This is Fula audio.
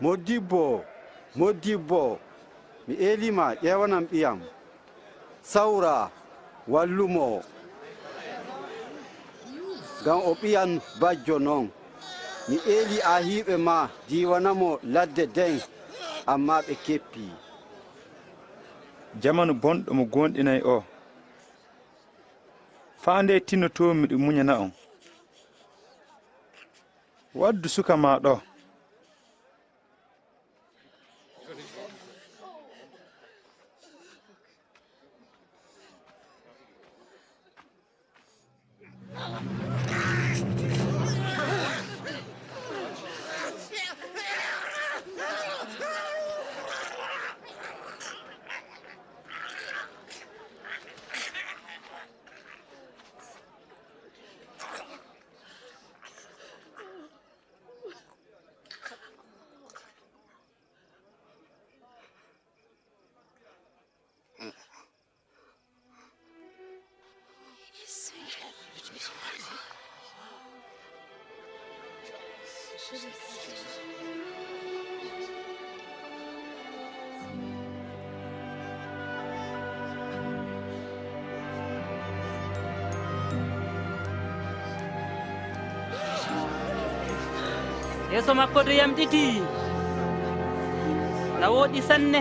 Modibbo, mi elima ƴewanam ɓiyam. Sawra, wallumo. Ngam o ɓiyan bajjo non. Mi eli ahiɓe ma diwanamo ladde den, amma ɓe keppi. Jamanu bonɗo mo gonɗinay o. Faande tinnotomi ɗum muñana on. Waddu suka ma ɗo. Yeso makko to yamɗiti. Na woɗi sanne.